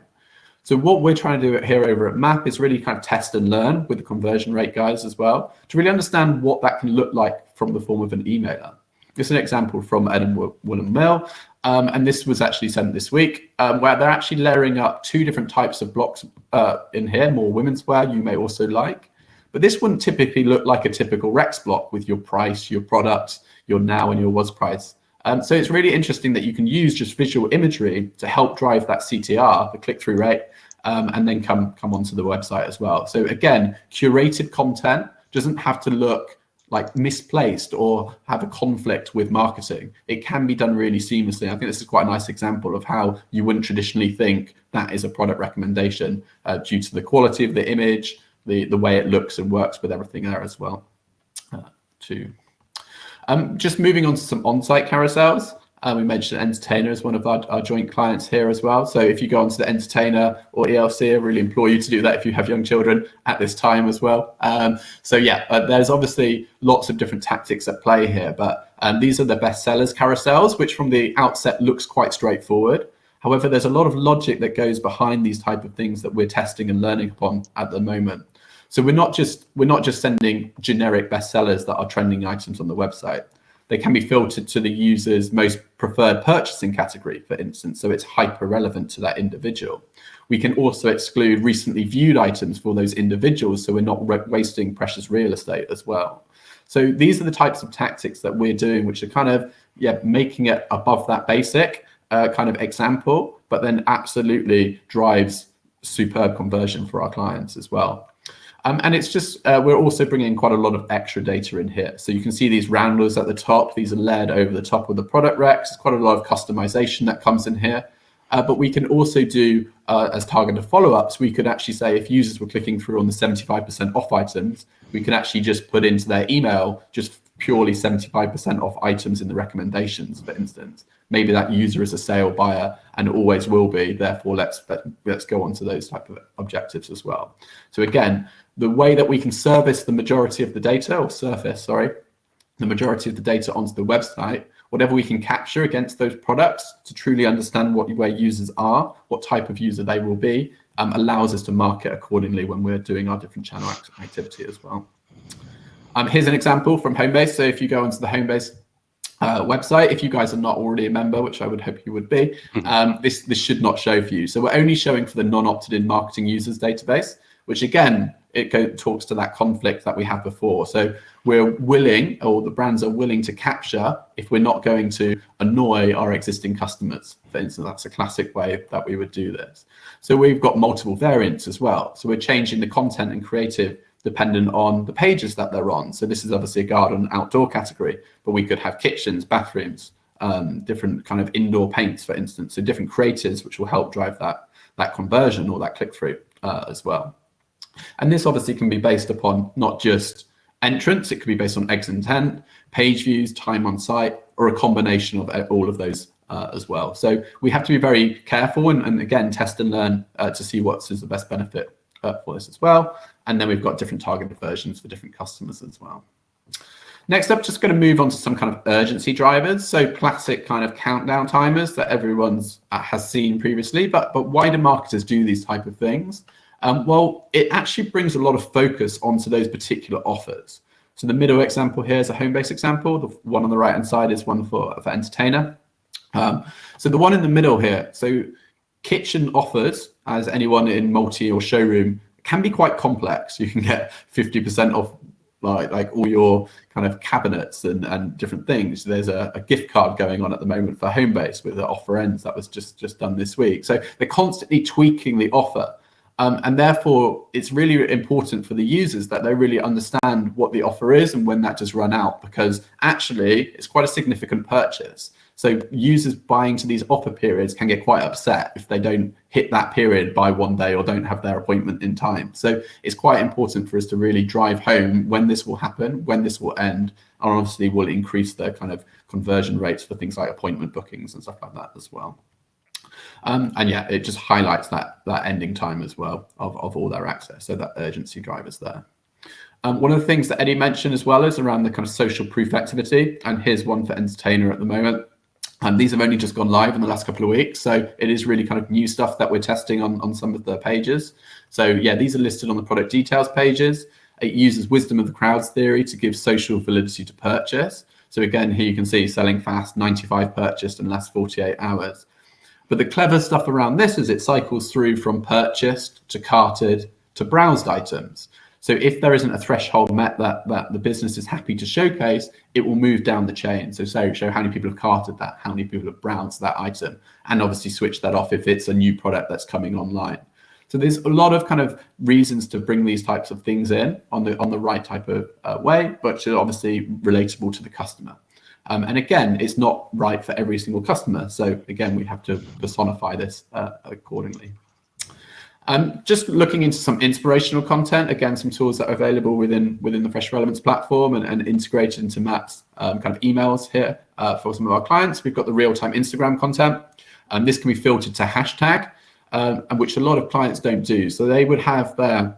So what we're trying to do here over at Map is really kind of test and learn with the conversion rate guys as well, to really understand what that can look like from the form of an emailer. This is an example from Edinburgh Woollen Mill, and this was actually sent this week, where they're actually layering up 2 different types of blocks in here, more women's wear you may also like. But this wouldn't typically look like a typical Rex block with your price, your product, your now and your was price. So it's really interesting that you can use just visual imagery to help drive that CTR, the click-through rate, and then come onto the website as well. So again, curated content doesn't have to look like misplaced or have a conflict with marketing. It can be done really seamlessly. I think this is quite a nice example of how you wouldn't traditionally think that is a product recommendation due to the quality of the image, the way it looks and works with everything there as well. Just moving on to some on-site carousels. We mentioned Entertainer as one of our joint clients here as well. So if you go onto the Entertainer or ELC, I really implore you to do that if you have young children at this time as well. So yeah, there's obviously lots of different tactics at play here, but these are the best sellers carousels, which from the outset looks quite straightforward. However, there's a lot of logic that goes behind these type of things that we're testing and learning upon at the moment. So we're not just sending generic bestsellers that are trending items on the website. They can be filtered to the user's most preferred purchasing category, for instance, so it's hyper relevant to that individual. We can also exclude recently viewed items for those individuals, so we're not wasting precious real estate as well. So these are the types of tactics that we're doing, which are kind of making it above that basic kind of example, but then absolutely drives superb conversion for our clients as well. And it's just, we're also bringing quite a lot of extra data in here. So you can see these rounders at the top. These are layered over the top of the product recs. There's quite a lot of customization that comes in here. But we can also do, as targeted follow-ups, we could actually say if users were clicking through on the 75% off items, we can actually just put into their email just purely 75% off items in the recommendations, for instance. Maybe that user is a sale buyer and always will be, therefore let's go on to those type of objectives as well. So again, the way that we can service the majority of the data, or surface, sorry, the majority of the data onto the website, whatever we can capture against those products to truly understand where users are, what type of user they will be, allows us to market accordingly when we're doing our different channel activity as well. Here's an example from Homebase. So if you go onto the Homebase website, if you guys are not already a member, which I would hope you would be, this should not show for you. So we're only showing for the non-opted-in marketing users database, which again, talks to that conflict that we had before. So we're willing, or the brands are willing to capture if we're not going to annoy our existing customers. For instance, that's a classic way that we would do this. So we've got multiple variants as well. So we're changing the content and creative dependent on the pages that they're on. So this is obviously a garden outdoor category, but we could have kitchens, bathrooms, different kind of indoor paints, for instance. So different creatives, which will help drive that conversion or that click-through as well. And this obviously can be based upon not just entrance, it could be based on exit intent, page views, time on site, or a combination of all of those as well. So we have to be very careful and again, test and learn to see what is the best benefit for this as well. And then we've got different targeted versions for different customers as well. Next up, just going to move on to some kind of urgency drivers. So classic kind of countdown timers that everyone's has seen previously, but why do marketers do these type of things? Well, it actually brings a lot of focus onto those particular offers. So the middle example here is a Homebase example. The one on the right hand side is one for entertainer. So the one in the middle here, so kitchen offers, as anyone in multi or showroom, can be quite complex. You can get 50% off like all your kind of cabinets and different things. There's a gift card going on at the moment for Homebase with the offer ends that was just done this week. So they're constantly tweaking the offer. And therefore, it's really important for the users that they really understand what the offer is and when that does run out, because actually it's quite a significant purchase. So users buying to these offer periods can get quite upset if they don't hit that period by one day or don't have their appointment in time. So it's quite important for us to really drive home when this will happen, when this will end, and obviously will increase the kind of conversion rates for things like appointment bookings and stuff like that as well. And yeah, it just highlights that ending time as well of all their access. So that urgency drivers there. One of the things that Eddie mentioned as well is around the kind of social proof activity. And here's one for entertainer at the moment. And these have only just gone live in the last couple of weeks. So it is really kind of new stuff that we're testing on some of the pages. So yeah, these are listed on the product details pages. It uses wisdom of the crowds theory to give social validity to purchase. So again, here you can see selling fast, 95 purchased in last 48 hours. But the clever stuff around this is it cycles through from purchased to carted to browsed items. So if there isn't a threshold met that the business is happy to showcase, it will move down the chain. So show how many people have carted that, how many people have browsed that item, and obviously switch that off if it's a new product that's coming online. So there's a lot of kind of reasons to bring these types of things in on the right type of way, but obviously relatable to the customer. And again, it's not right for every single customer. So again, we have to personify this accordingly. Just looking into some inspirational content, again, some tools that are available within the Fresh Relevance platform and integrated into Matt's kind of emails here for some of our clients. We've got the real-time Instagram content. This can be filtered to hashtag, and which a lot of clients don't do. So they would have their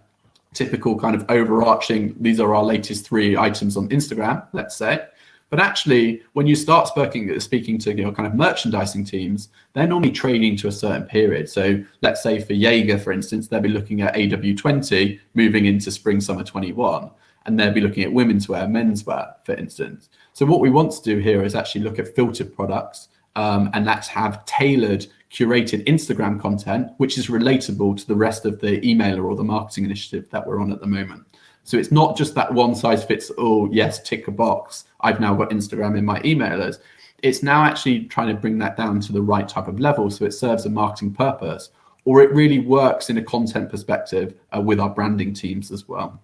typical kind of overarching, these are our latest 3 items on Instagram, let's say. But actually, when you start speaking to kind of merchandising teams, they're normally trading to a certain period. So let's say for Jaeger, for instance, they'll be looking at AW20 moving into spring, summer 21, and they'll be looking at women's wear, menswear, for instance. So what we want to do here is actually look at filtered products and let's have tailored, curated Instagram content, which is relatable to the rest of the emailer or the marketing initiative that we're on at the moment. So it's not just that one size fits all, yes, tick a box, I've now got Instagram in my emailers. It's now actually trying to bring that down to the right type of level so it serves a marketing purpose, or it really works in a content perspective with our branding teams as well.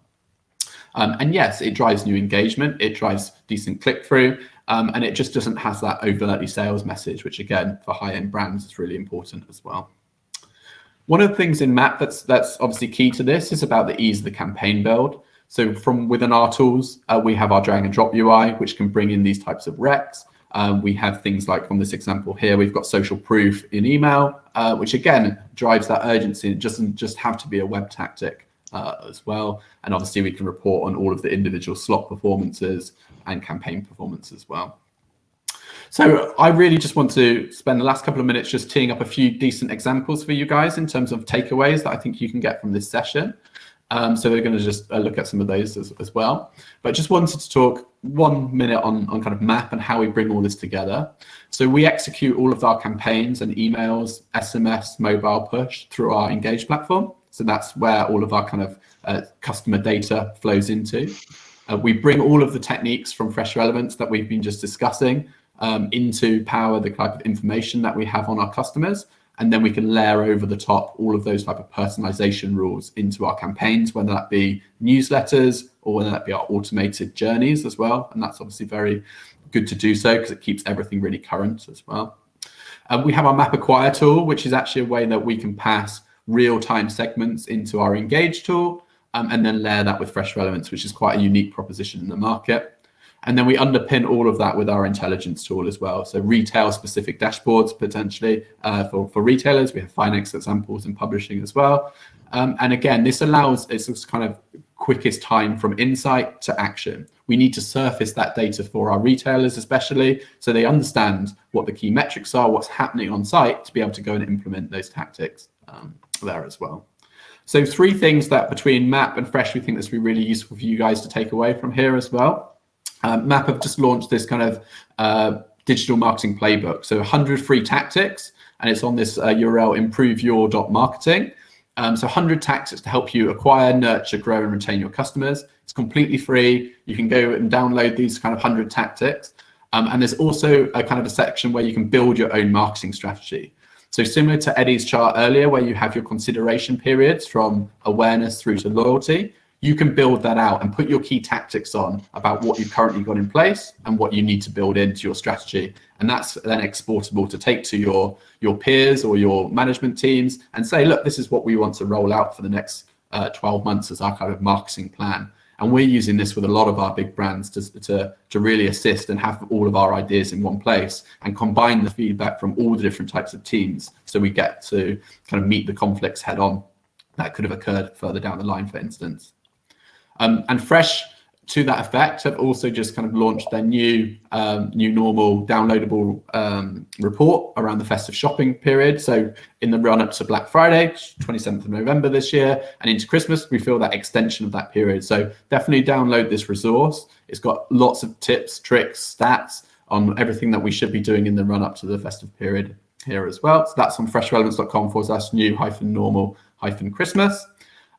And yes, it drives new engagement, it drives decent click-through, and it just doesn't have that overtly sales message, which again, for high-end brands is really important as well. One of the things in Map that's obviously key to this is about the ease of the campaign build. So from within our tools, we have our drag and drop UI, which can bring in these types of recs. We have things like on this example here, we've got social proof in email, which again drives that urgency. It doesn't just have to be a web tactic as well. And obviously we can report on all of the individual slot performances and campaign performance as well. So I really just want to spend the last couple of minutes just teeing up a few decent examples for you guys in terms of takeaways that I think you can get from this session. So we're going to just look at some of those as well. But just wanted to talk 1 minute on kind of MAP and how we bring all this together. So we execute all of our campaigns and emails, SMS, mobile push through our Engage platform. So that's where all of our kind of customer data flows into. We bring all of the techniques from Fresh Relevance that we've been just discussing into power the type of information that we have on our customers. And then we can layer over the top all of those type of personalization rules into our campaigns, whether that be newsletters or whether that be our automated journeys as well. And that's obviously very good to do so because it keeps everything really current as well. We have our Map Acquire tool, which is actually a way that we can pass real-time segments into our Engage tool and then layer that with Fresh Relevance, which is quite a unique proposition in the market. And then we underpin all of that with our intelligence tool as well. So retail specific dashboards potentially for retailers. We have finance examples in publishing as well. And again, this allows, it's this kind of quickest time from insight to action. We need to surface that data for our retailers, especially so they understand what the key metrics are, what's happening on site to be able to go and implement those tactics there as well. So 3 things that between MAP and Fresh, we think this will be really useful for you guys to take away from here as well. MAP have just launched this kind of digital marketing playbook. So 100 free tactics, and it's on this URL, improveyour.marketing. So 100 tactics to help you acquire, nurture, grow, and retain your customers. It's completely free. You can go and download these kind of 100 tactics. And there's also a kind of a section where you can build your own marketing strategy. So similar to Eddie's chart earlier, where you have your consideration periods from awareness through to loyalty, you can build that out and put your key tactics on about what you've currently got in place and what you need to build into your strategy. And that's then exportable to take to your peers or your management teams and say, look, this is what we want to roll out for the next 12 months as our kind of marketing plan. And we're using this with a lot of our big brands to really assist and have all of our ideas in one place and combine the feedback from all the different types of teams. So we get to kind of meet the conflicts head on that could have occurred further down the line, for instance. And Fresh, to that effect, have also just kind of launched their new normal downloadable report around the festive shopping period. So in the run up to Black Friday, 27th of November this year, and into Christmas, we feel that extension of that period. So definitely download this resource. It's got lots of tips, tricks, stats on everything that we should be doing in the run up to the festive period here as well. So that's on freshrelevance.com/new-normal-Christmas.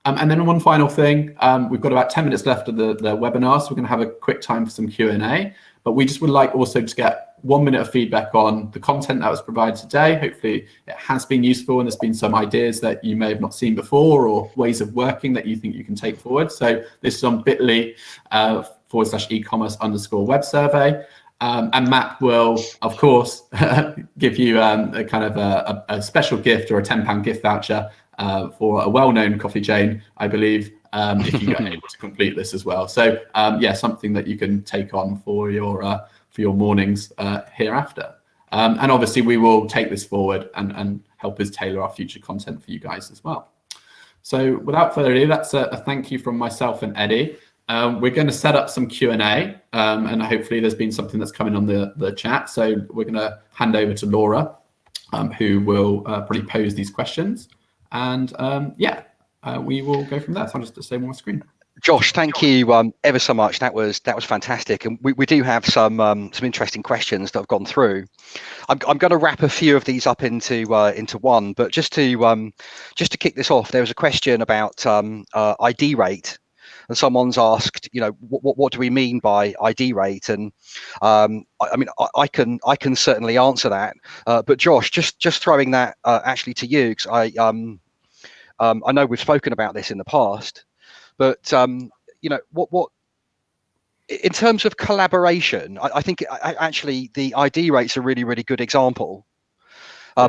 And then one final thing, we've got about 10 minutes left of the webinar, so we're going to have a quick time for some Q&A. But we just would like also to get 1 minute of feedback on the content that was provided today. Hopefully it has been useful and there's been some ideas that you may have not seen before or ways of working that you think you can take forward. So this is on bit.ly/ecommerce_web survey. And Matt will, of course, give you a kind of a special gift or a £10 gift voucher for a well-known coffee chain, I believe, if you are able to complete this as well. So yeah, something that you can take on for your mornings hereafter. And obviously we will take this forward and help us tailor our future content for you guys as well. So without further ado, that's a thank you from myself and Eddie. We're going to set up some Q&A, and hopefully there's been something that's coming on the chat. So we're going to hand over to Laura, who will probably pose these questions. And we will go from there. So I'll just stay on my screen. Josh, thank you ever so much. That was fantastic, and we do have some interesting questions that have gone through. I'm going to wrap a few of these up into one, but just to kick this off, there was a question about ID rate, and someone's asked, what do we mean by ID rate? And I mean, I can certainly answer that, but Josh, just throwing that actually to you, because I know we've spoken about this in the past. But what in terms of collaboration, I think actually the ID rate's a really, really good example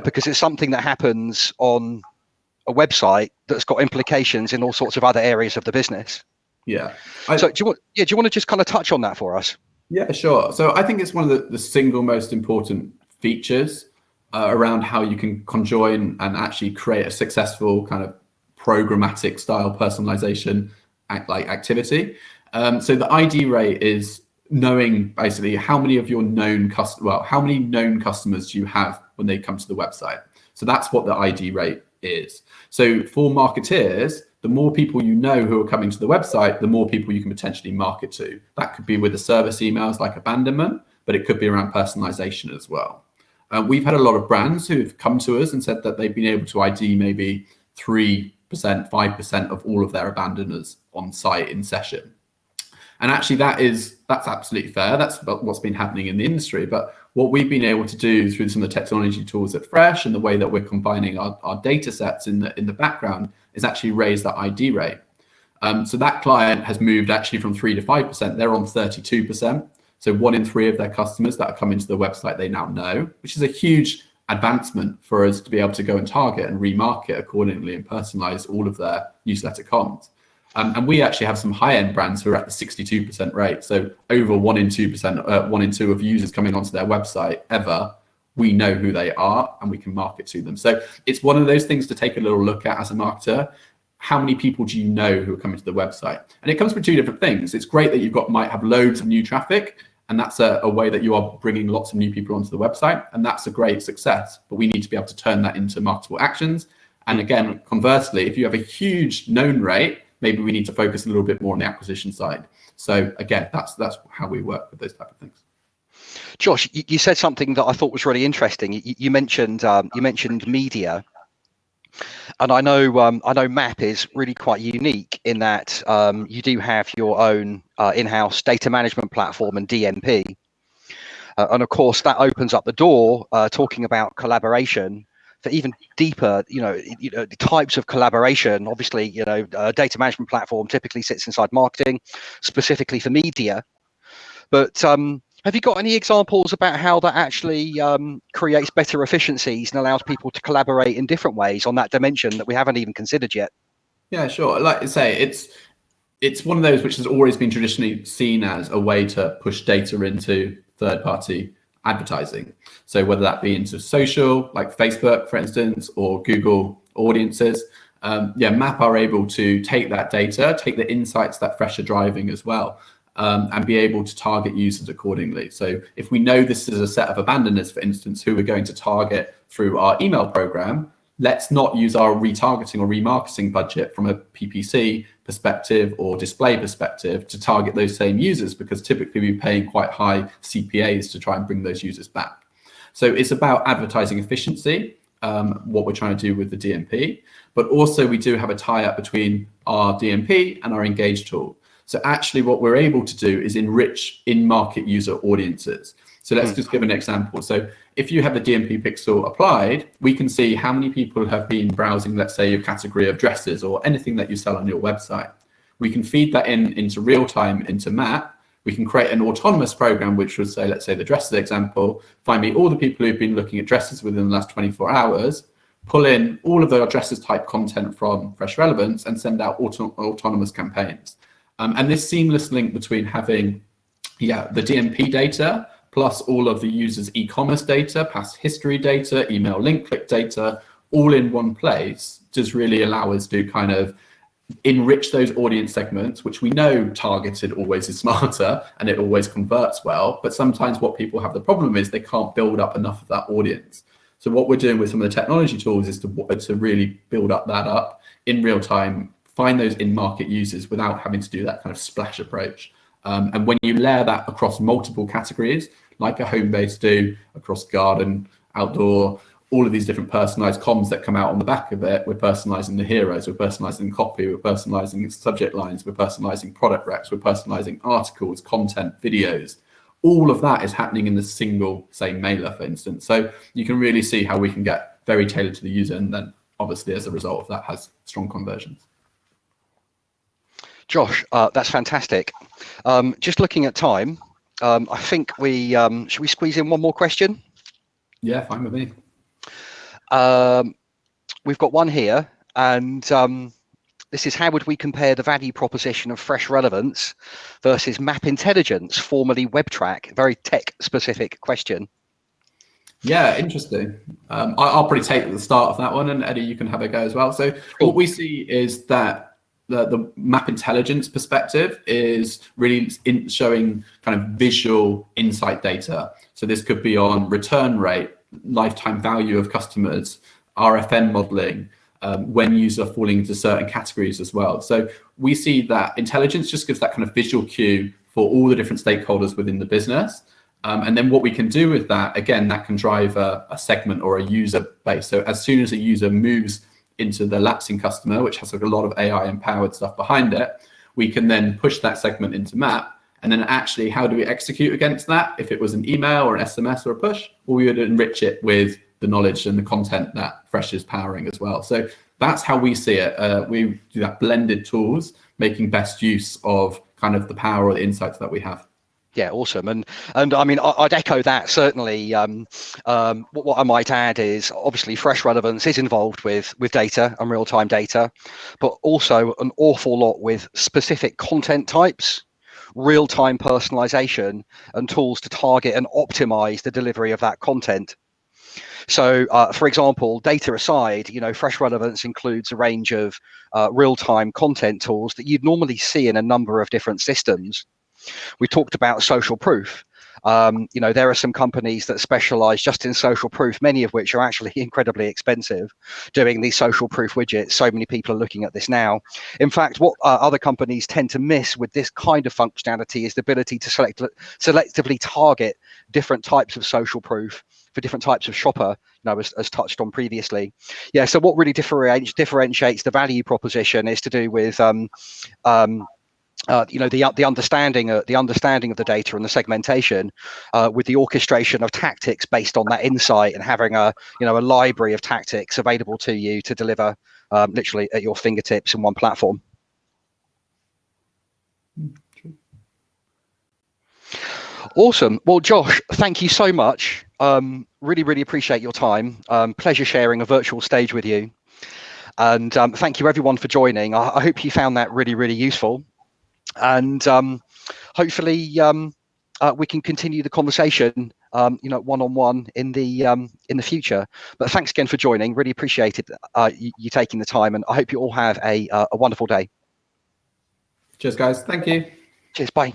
because it's something that happens on a website that's got implications in all sorts of other areas of the business. Yeah. So do you want to just kind of touch on that for us? Yeah, sure. So I think it's one of the single most important features around how you can conjoin and actually create a successful kind of programmatic style personalization activity. So the ID rate is knowing basically how many of your known how many known customers do you have when they come to the website. So that's what the ID rate is. So for marketeers, the more people you know who are coming to the website, the more people you can potentially market to. That could be with the service emails like abandonment, but it could be around personalization as well. We've had a lot of brands who've come to us and said that they've been able to ID maybe 3%, 5% of all of their abandoners on site in session. And actually that's absolutely fair. That's what's been happening in the industry. But what we've been able to do through some of the technology tools at Fresh and the way that we're combining our data sets in the background is actually raise that ID rate. So that client has moved actually from 3 to 5%. They're on 32%. So 1 in 3 of their customers that are coming to the website they now know, which is a huge advancement for us to be able to go and target and remarket accordingly and personalize all of their newsletter comms. And we actually have some high-end brands who are at the 62% rate. So over 1 in 2%, 1 in 2 of users coming onto their website ever, we know who they are and we can market to them. So it's one of those things to take a little look at as a marketer. How many people do you know who are coming to the website? And it comes with 2 different things. It's great that might have loads of new traffic, and that's a way that you are bringing lots of new people onto the website, and that's a great success. But we need to be able to turn that into marketable actions. And again, conversely, if you have a huge known rate, maybe we need to focus a little bit more on the acquisition side. So again, that's how we work with those type of things. Josh, you said something that I thought was really interesting. You mentioned media, and I know Map is really quite unique in that you do have your own in-house data management platform and DMP, and of course that opens up the door talking about collaboration for even deeper, the types of collaboration. Obviously, a data management platform typically sits inside marketing, specifically for media. But have you got any examples about how that actually creates better efficiencies and allows people to collaborate in different ways on that dimension that we haven't even considered yet? Yeah, sure. Like I say, it's one of those which has always been traditionally seen as a way to push data into third-party advertising. So whether that be into social, like Facebook, for instance, or Google audiences, Map are able to take that data, take the insights that Fresh are driving as well, and be able to target users accordingly. So if we know this is a set of abandoners, for instance, who we're going to target through our email program, let's not use our retargeting or remarketing budget from a PPC perspective or display perspective to target those same users, because typically we're paying quite high CPAs to try and bring those users back. So it's about advertising efficiency, what we're trying to do with the DMP, but also we do have a tie-up between our DMP and our Engage tool. So actually what we're able to do is enrich in-market user audiences. So let's just give an example. So if you have the DMP pixel applied, we can see how many people have been browsing, let's say, your category of dresses or anything that you sell on your website. We can feed that into real time into Map. We can create an autonomous program, which would say, let's say the dresses example, find me all the people who've been looking at dresses within the last 24 hours, pull in all of the dresses type content from Fresh Relevance and send out autonomous campaigns. And this seamless link between having the DMP data plus all of the users' e-commerce data, past history data, email link click data, all in one place does really allow us to kind of enrich those audience segments, which we know targeted always is smarter and it always converts well. But sometimes what people have the problem is they can't build up enough of that audience. So what we're doing with some of the technology tools is to really build up in real time, find those in-market users without having to do that kind of splash approach. And when you layer that across multiple categories, like a home base do, across garden, outdoor, all of these different personalized comms that come out on the back of it, we're personalizing the heroes, we're personalizing copy, we're personalizing subject lines, we're personalizing product recs, we're personalizing articles, content, videos. All of that is happening in the single same mailer, for instance. So you can really see how we can get very tailored to the user, and then obviously as a result of that has strong conversions. Josh, that's fantastic. Just looking at time, I think should we squeeze in one more question? Yeah, fine with me. We've got one here, and this is: how would we compare the value proposition of Fresh Relevance versus Map Intelligence, formerly WebTrack? Very tech-specific question. Yeah, interesting. I'll probably take the start of that one, and Eddie, you can have a go as well. So Cool. what we see is that the map intelligence perspective is really showing kind of visual insight data. So this could be on return rate, lifetime value of customers, RFN modeling, when users are falling into certain categories as well. So we see that intelligence just gives that kind of visual cue for all the different stakeholders within the business. And then what we can do with that, again, that can drive a segment or a user base. So as soon as a user moves into the lapsing customer, which has like a lot of AI empowered stuff behind it, we can then push that segment into map. And then actually, how do we execute against that? If it was an email or an SMS or a push, well, we would enrich it with the knowledge and the content that Fresh is powering as well. So that's how we see it. We do that blended tools, making best use of kind of the power or the insights that we have. Yeah, awesome. And I mean, I'd echo that certainly. What I might add is obviously Fresh Relevance is involved with data and real-time data, but also an awful lot with specific content types, real-time personalization, and tools to target and optimize the delivery of that content. So, for example, data aside, Fresh Relevance includes a range of real-time content tools that you'd normally see in a number of different systems. We talked about social proof. There are some companies that specialize just in social proof, many of which are actually incredibly expensive, doing these social proof widgets. So many people are looking at this now. In fact, what other companies tend to miss with this kind of functionality is the ability to selectively target different types of social proof for different types of shopper, as touched on previously. Yeah, so what really differentiates the value proposition is to do with the understanding of the data and the segmentation, with the orchestration of tactics based on that insight, and having a library of tactics available to you to deliver literally at your fingertips in one platform. Awesome. Well, Josh, thank you so much. Really appreciate your time. Pleasure sharing a virtual stage with you. And thank you everyone for joining. I hope you found that really useful. And hopefully we can continue the conversation, one-on-one in the future. But thanks again for joining. Really appreciated you taking the time, and I hope you all have a wonderful day. Cheers, guys. Thank you. Cheers. Bye.